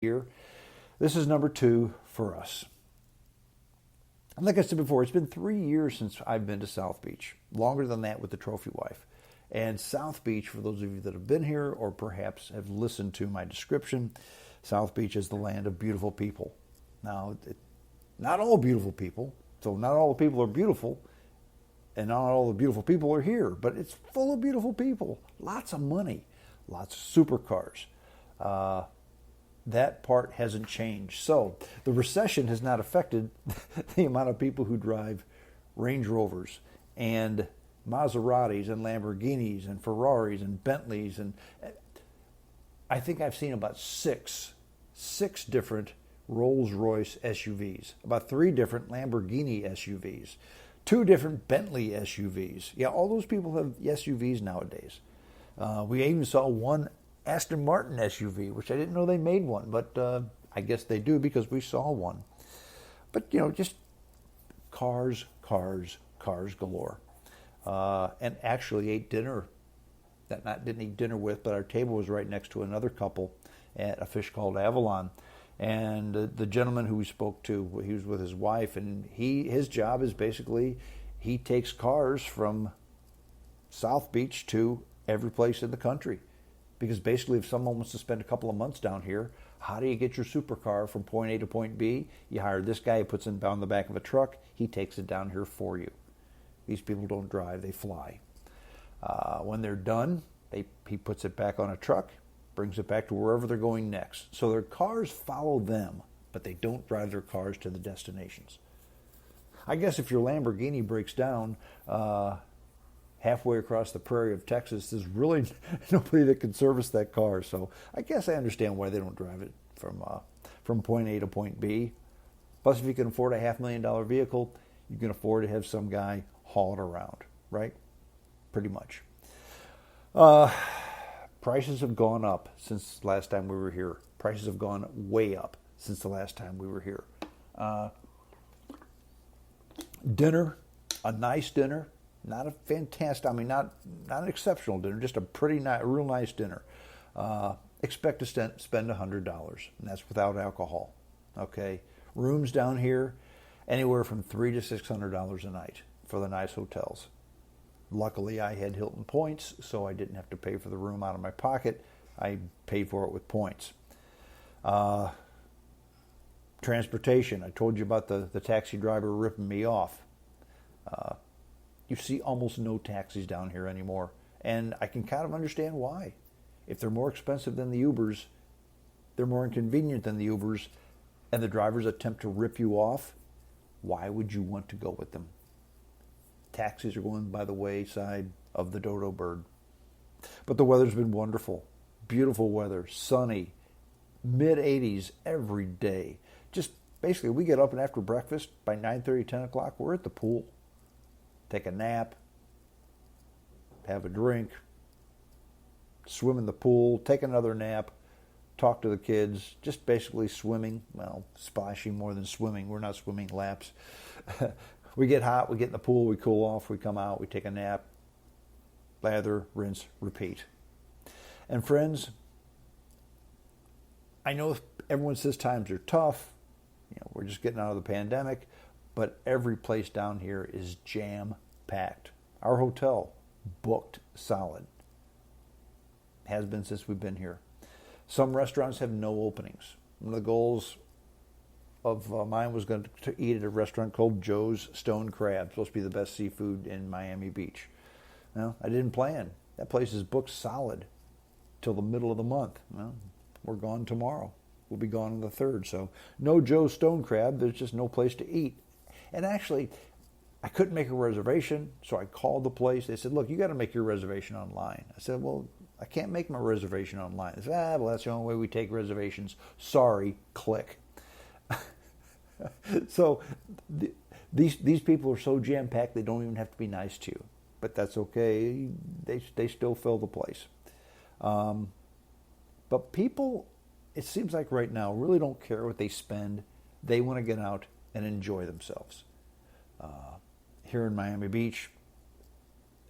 year. This is number 2 for us. And like I said before, it's been 3 years since I've been to South Beach. Longer than that with the trophy wife. And South Beach, for those of you that have been here or perhaps have listened to my description, South Beach is the land of beautiful people. Now, not all beautiful people, so not all the people are beautiful, and not all the beautiful people are here, but it's full of beautiful people. Lots of money, lots of supercars. That part hasn't changed. So the recession has not affected the amount of people who drive Range Rovers and Maseratis and Lamborghinis and Ferraris and Bentleys. And I think I've seen about six different Rolls-Royce SUVs, about 3 different Lamborghini SUVs, 2 different Bentley SUVs. Yeah, all those people have SUVs nowadays. We even saw one Aston Martin SUV, which I didn't know they made one, but I guess they do because we saw one. But, just cars galore. And actually ate dinner, didn't eat dinner with, but our table was right next to another couple at a fish called Avalon. And the gentleman who we spoke to, he was with his wife, and his job is basically he takes cars from South Beach to every place in the country. Because basically if someone wants to spend a couple of months down here, how do you get your supercar from point A to point B? You hire this guy, he puts it on the back of a truck, he takes it down here for you. These people don't drive, they fly. When they're done, he puts it back on a truck, brings it back to wherever they're going next. So their cars follow them, but they don't drive their cars to the destinations. I guess if your Lamborghini breaks down halfway across the prairie of Texas, there's really nobody that can service that car. So I guess I understand why they don't drive it from point A to point B. Plus, if you can afford a $500,000 vehicle, you can afford to have some guy haul it around, right? Pretty much. Prices have gone up since last time we were here. Prices have gone way up since the last time we were here. Dinner, a nice dinner, not a fantastic, not an exceptional dinner, just a real nice dinner. Expect to spend $100, and that's without alcohol. Okay, rooms down here, anywhere from $300 to $600 a night for the nice hotels. Luckily, I had Hilton points, so I didn't have to pay for the room out of my pocket. I paid for it with points. Transportation. I told you about the taxi driver ripping me off. You see almost no taxis down here anymore, and I can kind of understand why. If they're more expensive than the Ubers, they're more inconvenient than the Ubers, and the drivers attempt to rip you off, why would you want to go with them? Taxis are going by the wayside of the dodo bird. But the weather's been wonderful. Beautiful weather, sunny, mid-80s every day. Just basically, we get up and after breakfast, by 9:30, 10 o'clock, we're at the pool. Take a nap, have a drink, swim in the pool, take another nap, talk to the kids, just basically swimming. Well, splashing more than swimming. We're not swimming laps. We get hot, we get in the pool, we cool off, we come out, we take a nap, lather, rinse, repeat. And friends, I know everyone says times are tough. We're just getting out of the pandemic, but every place down here is jam-packed. Our hotel, booked solid. Has been since we've been here. Some restaurants have no openings. One of the goals of mine was going to eat at a restaurant called Joe's Stone Crab. Supposed to be the best seafood in Miami Beach. Well, I didn't plan. That place is booked solid till the middle of the month. Well, we're gone tomorrow. We'll be gone on the 3rd. So no Joe's Stone Crab. There's just no place to eat. And actually, I couldn't make a reservation, so I called the place. They said, look, you got to make your reservation online. I said, well, I can't make my reservation online. They said, well, that's the only way we take reservations. Sorry, click. So these people are so jam-packed they don't even have to be nice to you. But that's okay. They still fill the place. But people, it seems like right now, really don't care what they spend. They want to get out and enjoy themselves. Here in Miami Beach,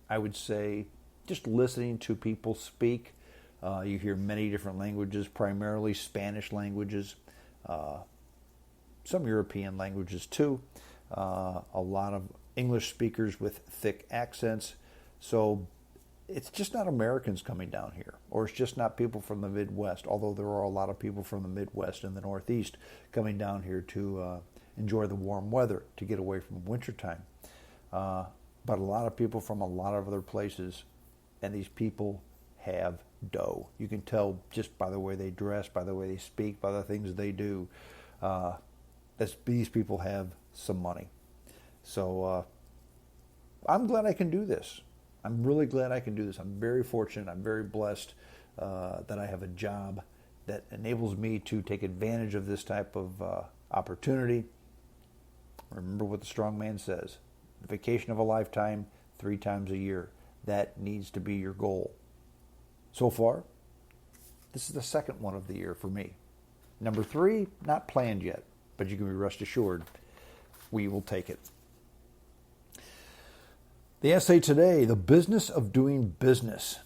I would say just listening to people speak, You hear many different languages, primarily Spanish languages, some European languages too, a lot of English speakers with thick accents. So it's just not Americans coming down here, or it's just not people from the Midwest, although there are a lot of people from the Midwest and the Northeast coming down here to enjoy the warm weather, to get away from wintertime. But a lot of people from a lot of other places, and these people have dough. You can tell just by the way they dress, by the way they speak, by the things they do. These people have some money. So I'm glad I can do this. I'm really glad I can do this. I'm very fortunate. I'm very blessed that I have a job that enables me to take advantage of this type of opportunity. Remember what the strong man says: the vacation of a lifetime, 3 times a year. That needs to be your goal. So far, this is the second one of the year for me. Number 3, not planned yet, but you can be rest assured we will take it. The essay today, The Business of Doing Business.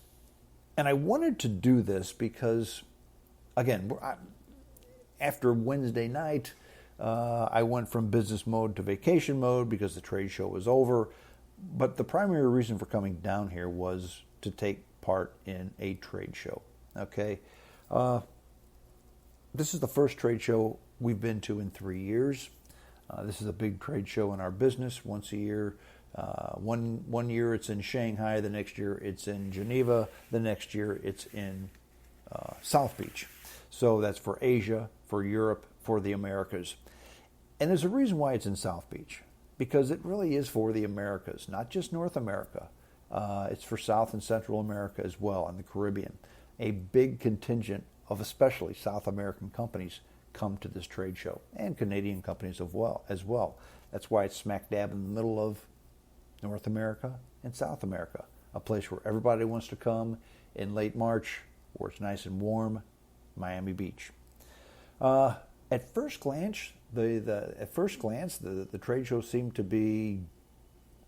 And I wanted to do this because, again, after Wednesday night, I went from business mode to vacation mode because the trade show was over. But the primary reason for coming down here was to take part in a trade show. Okay? This is the first trade show we've been to in 3 years. This is a big trade show in our business, once a year. One year it's in Shanghai, the next year it's in Geneva, the next year it's in South Beach. So that's for Asia, for Europe, for the Americas. And there's a reason why it's in South Beach, because it really is for the Americas, not just North America. It's for South and Central America as well, and the Caribbean. A big contingent of especially South American companies come to this trade show, and Canadian companies as well. That's why it's smack dab in the middle of North America and South America, a place where everybody wants to come in late March, where it's nice and warm, Miami Beach. At first glance, the trade show seemed to be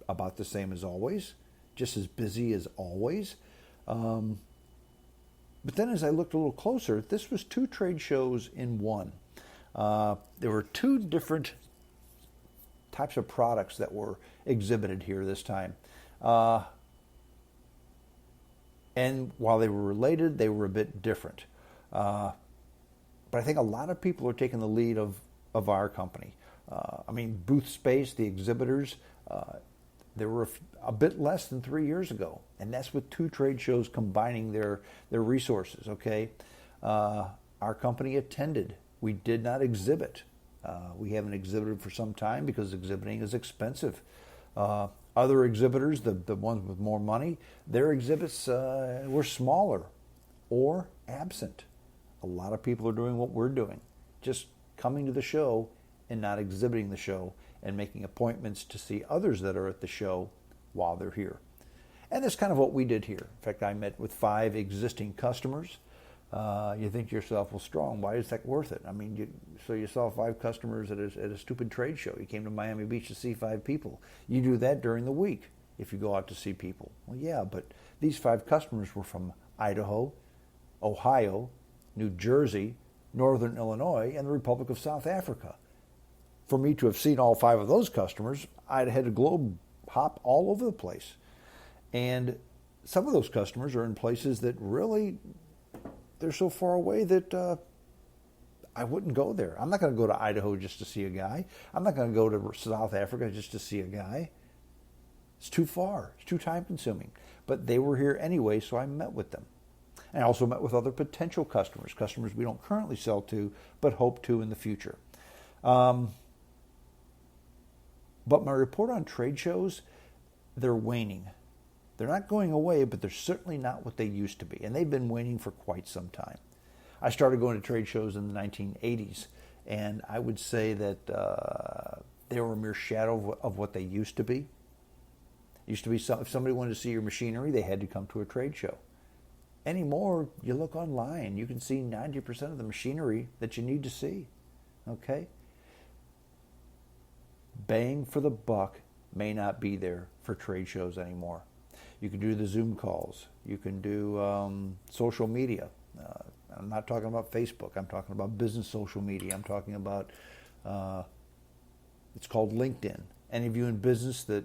about the same as always, just as busy as always. But then as I looked a little closer, this was 2 trade shows in one. There were 2 different types of products that were exhibited here this time. And while they were related, they were a bit different. But I think a lot of people are taking the lead of our company. Booth space, the exhibitors, there were a bit less than 3 years ago. And that's with 2 trade shows combining their resources, okay? Our company attended. We did not exhibit. We haven't exhibited for some time because exhibiting is expensive. Other exhibitors, the ones with more money, their exhibits were smaller or absent. A lot of people are doing what we're doing, just coming to the show and not exhibiting the show and making appointments to see others that are at the show while they're here. And that's kind of what we did here. In fact, I met with 5 existing customers. You think to yourself, well, Strong, why is that worth it? So you saw 5 customers at a stupid trade show. You came to Miami Beach to see 5 people. You do that during the week if you go out to see people. Well, yeah, but these 5 customers were from Idaho, Ohio, New Jersey, Northern Illinois, and the Republic of South Africa. For me to have seen all 5 of those customers, I'd had a globe hop all over the place. And some of those customers are in places that really, they're so far away that I wouldn't go there. I'm not going to go to Idaho just to see a guy. I'm not going to go to South Africa just to see a guy. It's too far. It's too time consuming. But they were here anyway, so I met with them. And I also met with other potential customers we don't currently sell to, but hope to in the future. But my report on trade shows, they're waning. They're not going away, but they're certainly not what they used to be. And they've been waning for quite some time. I started going to trade shows in the 1980s, and I would say that they were a mere shadow of what they used to be. It used to be if somebody wanted to see your machinery, they had to come to a trade show. Anymore, you look online, you can see 90% of the machinery that you need to see. Okay? Bang for the buck may not be there for trade shows anymore. You can do the Zoom calls. You can do social media. I'm not talking about Facebook. I'm talking about business social media. I'm talking about, it's called LinkedIn. Any of you in business that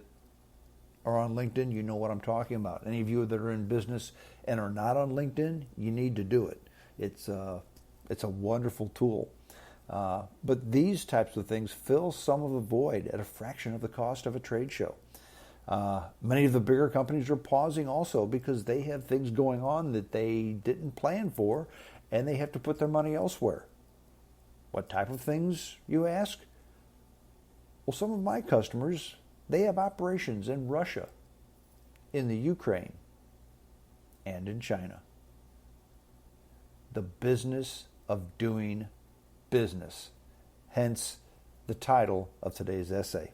are on LinkedIn, you know what I'm talking about. Any of you that are in business and are not on LinkedIn, you need to do it. It's a wonderful tool. But these types of things fill some of the void at a fraction of the cost of a trade show. Many of the bigger companies are pausing also because they have things going on that they didn't plan for, and they have to put their money elsewhere. What type of things, you ask? Well, some of my customers, they have operations in Russia, in the Ukraine, and in China. The business of doing business, hence the title of today's essay.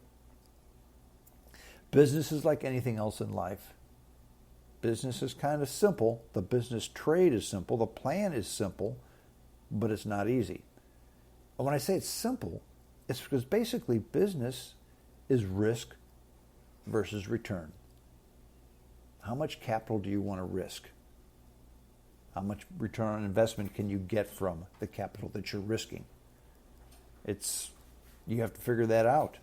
Business is like anything else in life. Business is kind of simple. The business trade is simple. The plan is simple, but it's not easy. And when I say it's simple, it's because basically business is risk versus return. How much capital do you want to risk? How much return on investment can you get from the capital that you're risking? You have to figure that out.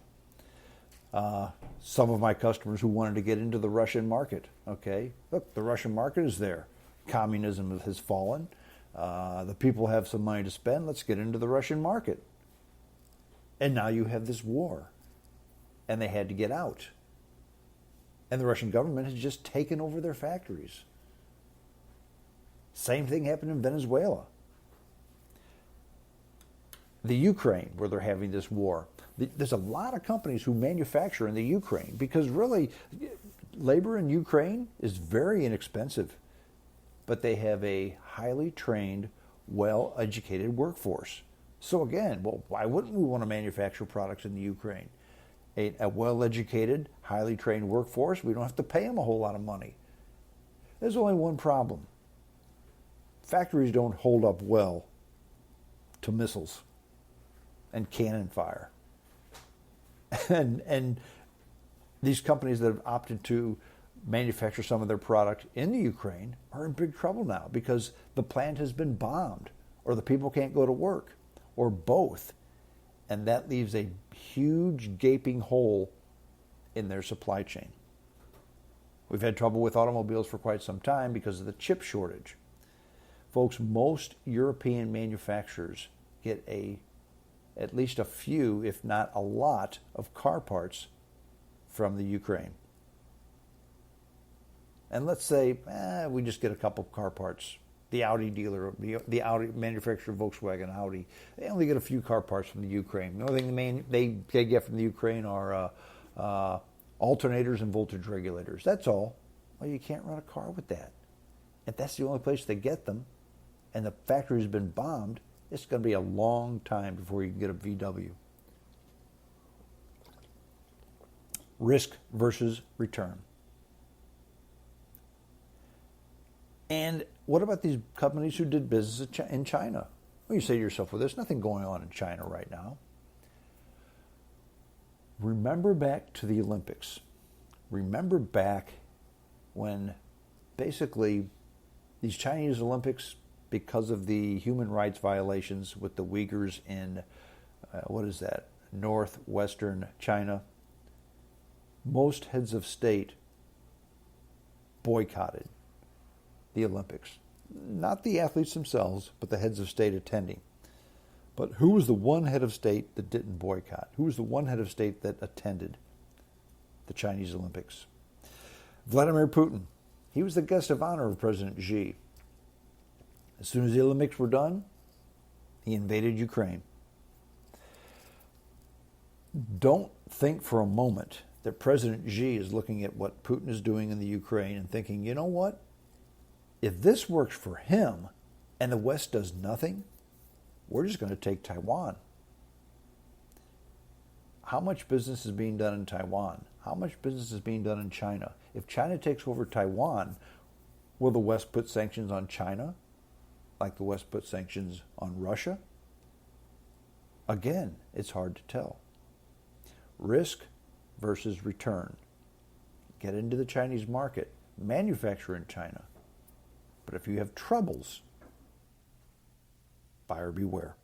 Some of my customers who wanted to get into the Russian market, okay, look, the Russian market is there. Communism has fallen. The people have some money to spend. Let's get into the Russian market. And now you have this war. And they had to get out. And the Russian government has just taken over their factories. Same thing happened in Venezuela. The Ukraine, where they're having this war. There's a lot of companies who manufacture in the Ukraine because really labor in Ukraine is very inexpensive. But they have a highly trained, well-educated workforce. So again, well, why wouldn't we want to manufacture products in the Ukraine? A well-educated, highly trained workforce, we don't have to pay them a whole lot of money. There's only one problem. Factories don't hold up well to missiles and cannon fire. And these companies that have opted to manufacture some of their product in the Ukraine are in big trouble now because the plant has been bombed, or the people can't go to work, or both. And that leaves a huge gaping hole in their supply chain. We've had trouble with automobiles for quite some time because of the chip shortage. Folks, most European manufacturers get at least a few, if not a lot, of car parts from the Ukraine. And let's say we just get a couple of car parts. The Audi dealer, the Audi manufacturer, Volkswagen, Audi, they only get a few car parts from the Ukraine. The only thing they get from the Ukraine are alternators and voltage regulators. That's all. Well, you can't run a car with that. If that's the only place they get them, and the factory's been bombed, it's going to be a long time before you can get a VW. Risk versus return. And what about these companies who did business in China? Well, you say to yourself, well, there's nothing going on in China right now. Remember back to the Olympics. Remember back when basically these Chinese Olympics, because of the human rights violations with the Uyghurs in, northwestern China, most heads of state boycotted the Olympics. Not the athletes themselves, but the heads of state attending. But who was the one head of state that didn't boycott? Who was the one head of state that attended the Chinese Olympics? Vladimir Putin. He was the guest of honor of President Xi. As soon as the Olympics were done, he invaded Ukraine. Don't think for a moment that President Xi is looking at what Putin is doing in the Ukraine and thinking, you know what? If this works for him and the West does nothing, we're just going to take Taiwan. How much business is being done in Taiwan? How much business is being done in China? If China takes over Taiwan, will the West put sanctions on China like the West put sanctions on Russia? Again, it's hard to tell. Risk versus return. Get into the Chinese market. manufacture in China. But if you have troubles, buyer beware.